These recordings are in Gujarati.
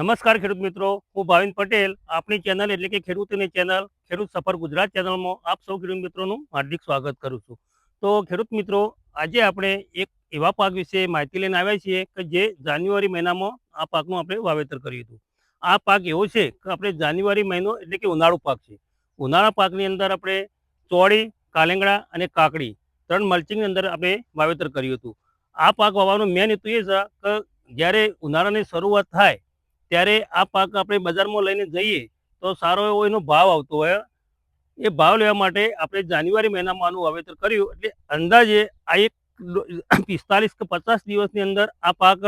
નમસ્કાર ખેડૂત મિત્રો, હું ભાવિન પટેલ. આપણી ચેનલ એટલે કે ખેડૂતની ચેનલ ખેડૂત સફર ગુજરાત ચેનલમાં આપ સૌ ખેડૂત મિત્રોનું હાર્દિક સ્વાગત કરું છું. તો ખેડૂત મિત્રો, આજે આપણે એક એવા પાક વિશે માહિતી લઈને આવ્યા છીએ કે જે જાન્યુઆરી મહિનામાં આ પાકનું આપણે વાવેતર કર્યું હતું. આ પાક એવો છે કે આપણે જાન્યુઆરી મહિનો એટલે કે ઉનાળુ પાક છે. ઉનાળા પાકની અંદર આપણે ચોળી, કાલેંગડા અને કાકડી 3 મલ્ચિંગની અંદર આપણે વાવેતર કર્યું હતું. આ પાક વાવવાનો મેન હેતુ એ છે કે જ્યારે ઉનાળાની શરૂઆત થાય ત્યારે આ પાક આપણે બજારમાં લઈને જઈએ તો સારો એવો એનો ભાવ આવતો હોય. એ ભાવ લેવા માટે આપણે જાન્યુઆરી મહિનામાં આનું વાવેતર કર્યું એટલે અંદાજે આ એક 45 કે 50 દિવસની અંદર આ પાક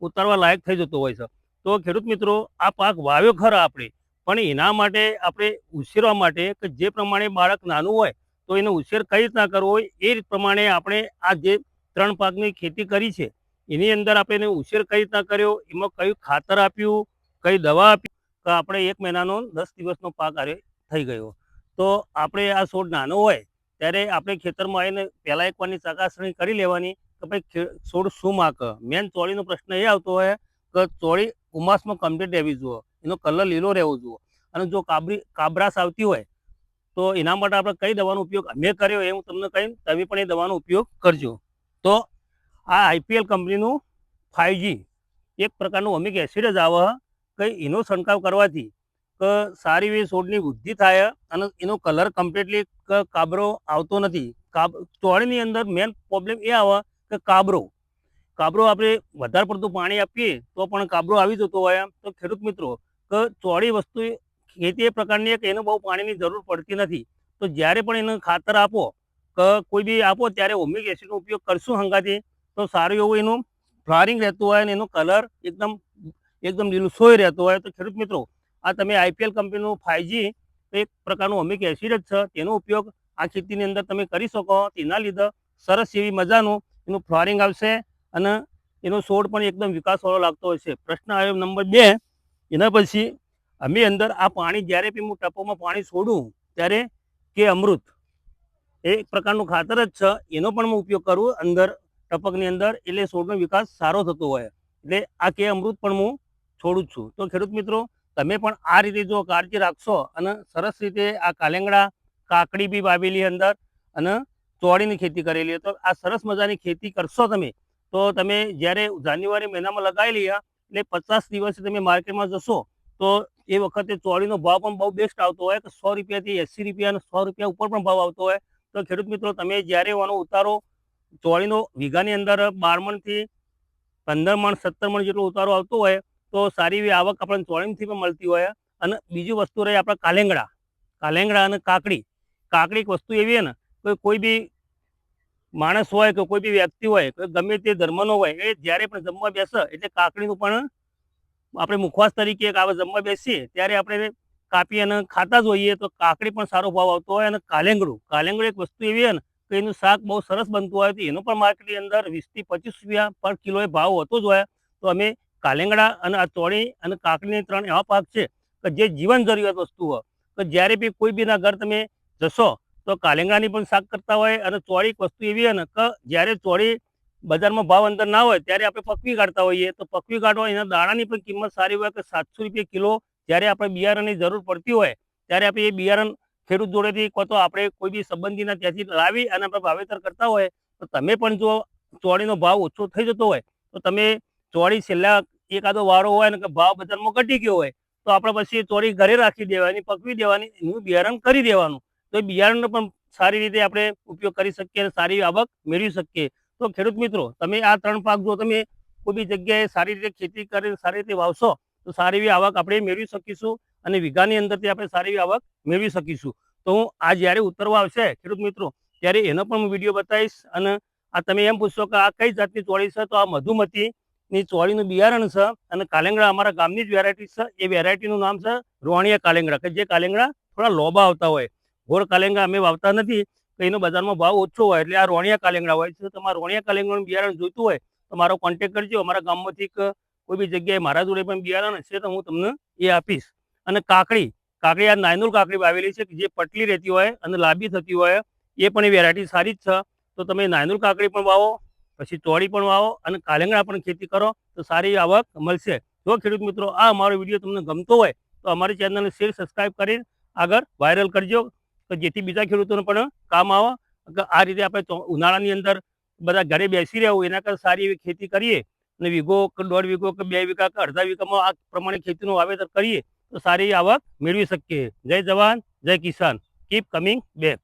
ઉતારવા લાયક થઈ જતો હોય છે. તો ખેડૂત મિત્રો, આ પાક વાવ્યો ખરા આપણે, પણ એના માટે આપણે ઉછેરવા માટે કે જે પ્રમાણે બાળક નાનું હોય તો એનો ઉછેર કઈ રીતના કરવો હોય એ રીત પ્રમાણે આપણે આ જે 3 પાકની ખેતી કરી છે એની અંદર આપણે એનો ઉછેર કઈ રીતના કર્યો, એમાં કયું ખાતર આપ્યું, કઈ દવા આપી, તો આપણે 1 મહિનાનો 10 દિવસનો પાક આરે થઈ ગયો. તો આપણે આ છોડ નાનો હોય ત્યારે આપણે ખેતરમાં આવીને પહેલાં એકવારની ચકાસણી કરી લેવાની કે ભાઈ છોડ શું માક. મેન ચોળીનો પ્રશ્ન એ આવતો હોય કે ચોળી ઉમાસમાં કમ્પ્લીટ રહેવી જોઈએ, એનો કલર લીલો રહેવો જોઈએ. અને જો કાબરાશ આવતી હોય તો એના માટે આપણે કઈ દવાનો ઉપયોગ અમે કર્યો એ હું તમને કહીશ, તમે પણ એ દવાનો ઉપયોગ કરજો. તો આ IPL કંપનીનું 5G એક પ્રકારનું ઓમિક એસિડ જ આવે કે એનો છંટકાવ કરવાથી કે સારી એવી છોડની વૃદ્ધિ થાય અને એનો કલર કમ્પ્લીટલી કાબરો આવતો નથી. ચોળીની અંદર મેન પ્રોબ્લેમ એ આવે કે કાબરો આપણે વધારે પડતું પાણી આપીએ તો પણ કાબરો આવી જતો હોય. તો ખેડૂત મિત્રો, કે ચોળી વસ્તુ ખેતી એ પ્રકારની કે એને બહુ પાણીની જરૂર પડતી નથી. તો જ્યારે પણ એને ખાતર આપો કે કોઈ બી આપો ત્યારે ઓમિક એસિડનો ઉપયોગ કરશું હંગાથી તો સારું એવું એનું ફ્લાવરિંગ રહેતું હોય અને એનો કલર એકદમ લીલુંછોય રહેતો હોય. તો ખેડૂત મિત્રો, આ તમે IPL કંપનીનું 5G એક પ્રકારનું ઓમિક એસિડ જ છે, તેનો ઉપયોગ આ ખેતીની અંદર તમે કરી શકો. તેના લીધે સરસ એવી મજાનું એનું ફ્લાવરિંગ આવશે અને એનો છોડ પણ એકદમ વિકાસવાળો લાગતો હોય છે. પ્રશ્ન આવ્યો નંબર 2. એના પછી અમે અંદર આ પાણી જ્યારે બી હું ટપોમાં પાણી છોડું ત્યારે કે અમૃત એક પ્રકારનું ખાતર જ છે, એનો પણ હું ઉપયોગ કરું અંદર ટપકની અંદર, એટલે છોડનો વિકાસ સારો થતો હોય. એટલે આ કે અમૃત પણ હું છોડું જ છું. તો ખેડૂત મિત્રો, તમે પણ આ રીતે જો કાળજી રાખશો અને સરસ રીતે આ કાલેંગડા, કાકડી બી વાવેલી અંદર અને ચોળીની ખેતી કરેલી, તો આ સરસ મજાની ખેતી કરશો તમે તો તમે જ્યારે જાન્યુઆરી મહિનામાં લગાવેલી એટલે 50 દિવસે તમે માર્કેટમાં જશો તો એ વખતે ચોળીનો ભાવ પણ બહુ બેસ્ટ આવતો હોય કે 100 રૂપિયાથી 80 રૂપિયા અને 100 રૂપિયા ઉપર પણ ભાવ આવતો હોય. તો ખેડૂત મિત્રો, તમે જ્યારે આનો ઉતારો ચોળીનો વીઘાની અંદર 12 મણથી 15 મણ 17 મણ જેટલો ઉતારો આવતો હોય તો સારી એવી આવક આપણને ચોળીમાંથી પણ મળતી હોય. અને બીજી વસ્તુ રહી આપણા કાલેંગડા અને કાકડી એક વસ્તુ એવી ને કે કોઈ બી માણસ હોય કે કોઈ બી વ્યક્તિ હોય કે ગમે તે ધર્મનો હોય, એ જ્યારે પણ જમવા બેસે એટલે કાકડીનું પણ આપણે મુખવાસ તરીકે જમવા બેસીએ ત્યારે આપણે કાપી અને ખાતા જ હોઈએ. તો કાકડી પણ સારો ભાવ આવતો હોય. અને કાલેંગડું એક વસ્તુ એવી ને કે એનું શાક બહુ સરસ બનતું હોય તો એનો પણ માર્કેટની અંદર 20 થી 25 રૂપિયા પર કિલો એ ભાવ હોતો જ હોય. તો અમે કાલેંગડા અને આ ચોળી અને કાકડીની 3 એવા પાક છે કે જે જીવન જરૂરિયાત વસ્તુ હોય કે જ્યારે બી કોઈ બીના ઘર તમે જશો તો કાલેંગડાની પણ શાક કરતા હોય. અને ચોળી એક વસ્તુ એવી ને કે જ્યારે ચોળી બજારમાં ભાવ અંદર ના હોય ત્યારે આપણે પકવી કાઢતા હોઈએ. તો પકવી કાઢવા એના દાણાની પણ કિંમત સારી હોય કે 700 રૂપિયા કિલો. જ્યારે આપણે બિયારણની જરૂર પડતી હોય ત્યારે આપણે એ બિયારણ ખેડૂત જોડેથી તો આપણે કોઈ બી સંબંધીના ત્યાંથી લાવી અને આપણે વાવેતર કરતા હોય. તો તમે પણ જો ચોળીનો ભાવ ઓછો થઈ જતો હોય તો તમે ચોળી છેલ્લા એકાદો વારો હોય ને કે ભાવ બજારમાં ઘટી ગયો હોય તો આપણે પછી ચોળી ઘરે રાખી દેવાની, પકવી દેવાની, એનું બિયારણ કરી દેવાનું. તો એ બિયારણનો પણ સારી રીતે આપણે ઉપયોગ કરી શકીએ અને સારી આવક મેળવી શકીએ. તો ખેડૂત મિત્રો, તમે આ 3 પાક જો તમે કોઈ બી જગ્યાએ સારી રીતે ખેતી કરી સારી રીતે વાવશો તો સારી એવી આવક આપણે મેળવી શકીશું અને વીઘાની અંદરથી આપણે સારી એવી આવક મેળવી શકીશું. તો હું આ જ્યારે ઉતરવા આવશે ખેડૂત મિત્રો ત્યારે એનો પણ હું વિડીયો બતાવીશ. અને આ તમે એમ પૂછશો કે આ કઈ જાતની ચોળી છે, તો આ મધુમતીની ચોળીનું બિયારણ છે. અને કાલેંગડા અમારા ગામની જ વેરાયટી છે. એ વેરાયટીનું નામ છે રોણિયા કાલેંગડા, કે જે કાલેંગડા થોડા લોબા આવતા હોય. ગોળ કાલેંગડા અમે વાવતા નથી તો એનો બજારમાં ભાવ ઓછો હોય એટલે આ રોણિયા કાલેંગડા હોય છે. તમારે રોણિયા કાલેંગડાનું બિયારણ જોઈતું હોય તો મારો કોન્ટેક્ટ કરજો. અમારા ગામમાંથી કોઈ બી જગ્યાએ મારા જોડે પણ બિયારણ હશે તો હું તમને એ આપીશ. અને કાકડી આ નાયનુલ કાકડી વાવેલી છે કે જે પટલી રહેતી હોય અને લાંબી થતી હોય, એ પણ એ વેરાયટી સારી જ છે. તો તમે નાયનુલ કાકડી પણ વાવો, પછી ચોળી પણ વાવો અને કાલેંગડા પણ ખેતી કરો તો સારી આવક મળશે. જો ખેડૂત મિત્રો આ અમારો વિડીયો તમને ગમતો હોય તો અમારી ચેનલને શેર સબસ્ક્રાઇબ કરી આગળ વાયરલ કરજો, તો જેથી બીજા ખેડૂતોને પણ કામ આવે કે આ રીતે આપણે ઉનાળાની અંદર બધા ઘરે બેસી રહેવું એના કરતાં સારી એવી ખેતી કરીએ અને વીઘો કે 1.5 વીઘો કે 2 વીઘા કે અડધા વીઘામાં આ પ્રમાણે ખેતીનું વાવેતર કરીએ તો સારી આવક મેળવી શકીએ. જય જવાન જય કિસાન, કીપ કમિંગ બેક.